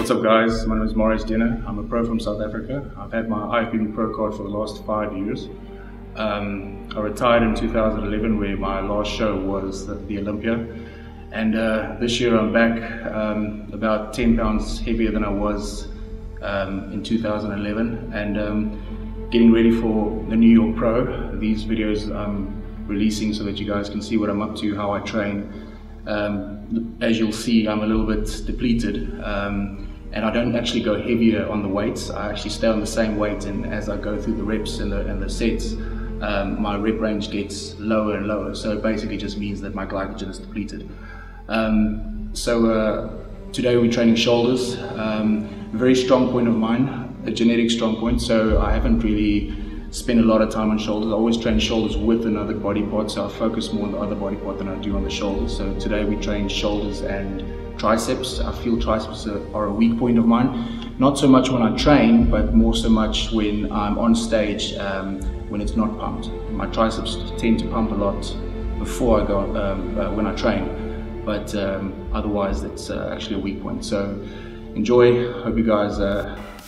What's up guys, my name is Marius Dohne. I'm a pro from South Africa. I've had my IFBB Pro card for the last 5 years. I retired in 2011 where my last show was the Olympia. And this year I'm back about 10 pounds heavier than I was in 2011 and getting ready for the New York Pro. These videos I'm releasing so that you guys can see what I'm up to, how I train. As you'll see, I'm a little bit depleted and I don't actually go heavier on the weights. I actually stay on the same weight, and as I go through the reps and the sets, my rep range gets lower and lower. So it basically just means that my glycogen is depleted. Today we're training shoulders, a very strong point of mine, a genetic strong point, so I haven't really spent a lot of time on shoulders. I always train shoulders with another body part, so I focus more on the other body part than I do on the shoulders. So today we train shoulders and triceps. I feel triceps are a weak point of mine, not so much when I train, but more so much when I'm on stage, when it's not pumped. My triceps tend to pump a lot before I go when I train, but otherwise it's actually a weak point. So enjoy. Hope you guys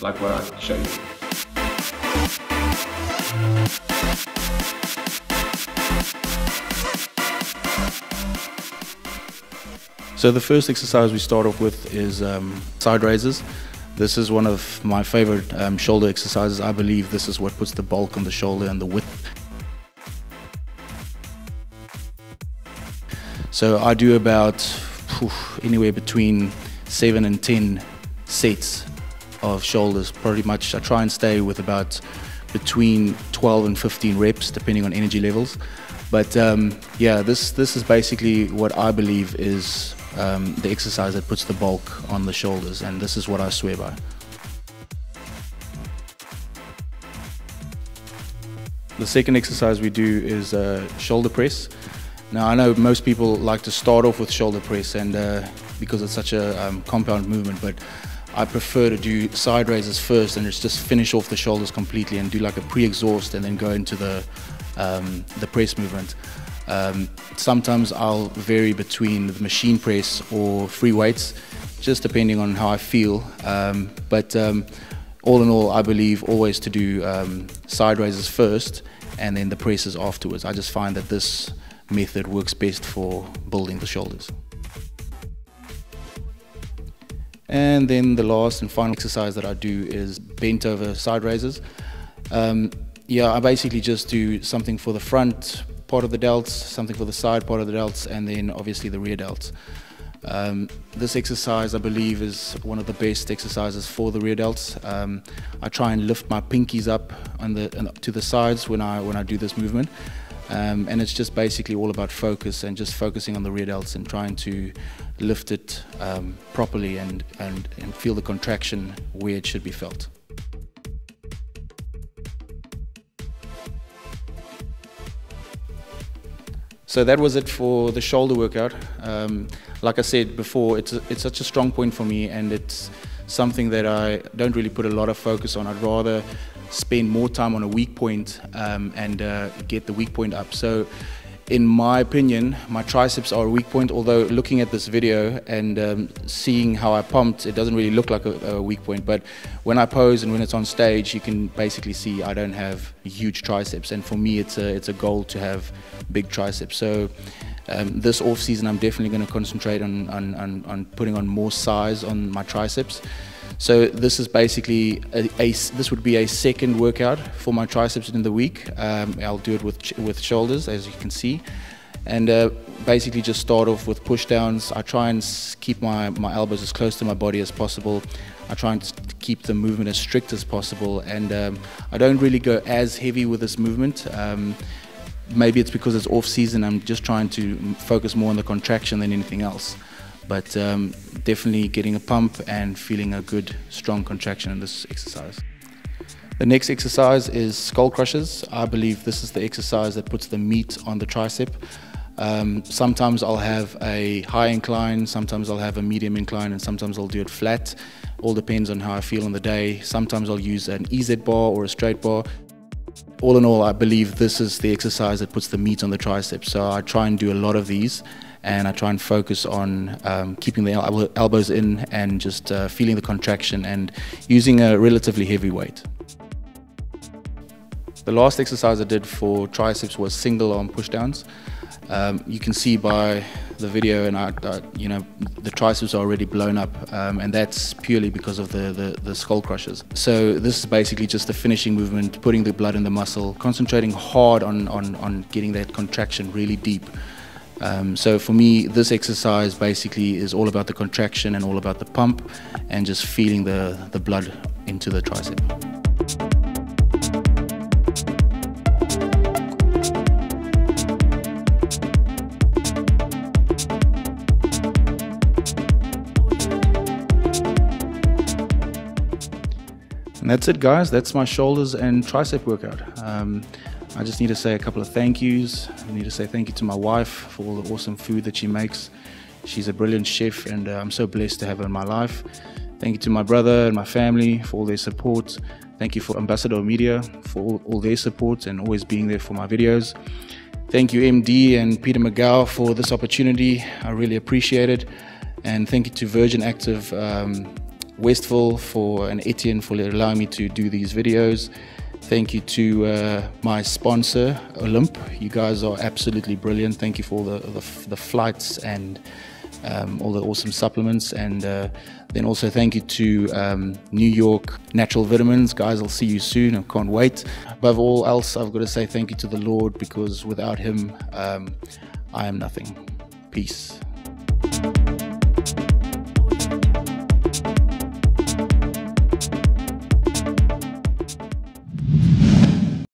like what I show you. So the first exercise we start off with is side raises. This is one of my favorite shoulder exercises. I believe this is what puts the bulk on the shoulder and the width. So I do about anywhere between 7 and 10 sets of shoulders. Pretty much I try and stay with about between 12 and 15 reps depending on energy levels. But yeah, this is basically what I believe is the exercise that puts the bulk on the shoulders, and this is what I swear by. The second exercise we do is shoulder press. Now I know most people like to start off with shoulder press, and because it's such a compound movement, but I prefer to do side raises first and just finish off the shoulders completely and do like a pre-exhaust and then go into the press movement. Sometimes I'll vary between the machine press or free weights, just depending on how I feel. But all in all, I believe always to do side raises first and then the presses afterwards. I just find that this method works best for building the shoulders. And then the last and final exercise that I do is bent over side raises. Yeah, I basically just do something for the front part of the delts, something for the side part of the delts, and then obviously the rear delts. This exercise I believe is one of the best exercises for the rear delts. I try and lift my pinkies up to the sides when I do this movement. And it's just basically all about focus and just focusing on the rear delts and trying to lift it properly and feel the contraction where it should be felt. So that was it for the shoulder workout. Like I said before, it's such a strong point for me, and it's something that I don't really put a lot of focus on. I'd rather spend more time on a weak point and get the weak point up. So in my opinion, my triceps are a weak point, although looking at this video and seeing how I pumped, it doesn't really look like a weak point. But when I pose and when it's on stage, you can basically see I don't have huge triceps, and for me it's a goal to have big triceps. So this off season I'm definitely going to concentrate on putting on more size on my triceps. So this is basically this would be a second workout for my triceps in the week. I'll do it with shoulders, as you can see, and basically just start off with push downs. I try and keep my elbows as close to my body as possible. I try and keep the movement as strict as possible, and I don't really go as heavy with this movement. Maybe it's because it's off season. I'm just trying to focus more on the contraction than anything else. But definitely getting a pump and feeling a good strong contraction in this exercise. The next exercise is skull crushers. I believe this is the exercise that puts the meat on the tricep. Sometimes I'll have a high incline, sometimes I'll have a medium incline, and sometimes I'll do it flat. All depends on how I feel on the day. Sometimes I'll use an EZ bar or a straight bar. All in all, I believe this is the exercise that puts the meat on the triceps. So I try and do a lot of these, and I try and focus on keeping the elbows in and just feeling the contraction and using a relatively heavy weight. The last exercise I did for triceps was single arm pushdowns. You can see by the video, and the triceps are already blown up, and that's purely because of the skull crushers. So this is basically just a finishing movement, putting the blood in the muscle, concentrating hard on getting that contraction really deep. So for me, this exercise basically is all about the contraction and all about the pump, and just feeling the blood into the tricep. And that's it, guys. That's my shoulders and tricep workout. I just need to say a couple of thank yous. I need to say thank you to my wife for all the awesome food that she makes. She's a brilliant chef, and I'm so blessed to have her in my life. Thank you to my brother and my family for all their support. Thank you for Ambassador Media for all their support and always being there for my videos. Thank you MD and Peter McGow for this opportunity. I really appreciate it. And thank you to Virgin Active Westville and Etienne for allowing me to do these videos. Thank you to my sponsor, Olymp. You guys are absolutely brilliant. Thank you for all the flights and all the awesome supplements. And then also thank you to New York Natural Vitamins. Guys, I'll see you soon. I can't wait. Above all else, I've got to say thank you to the Lord, because without Him, I am nothing. Peace.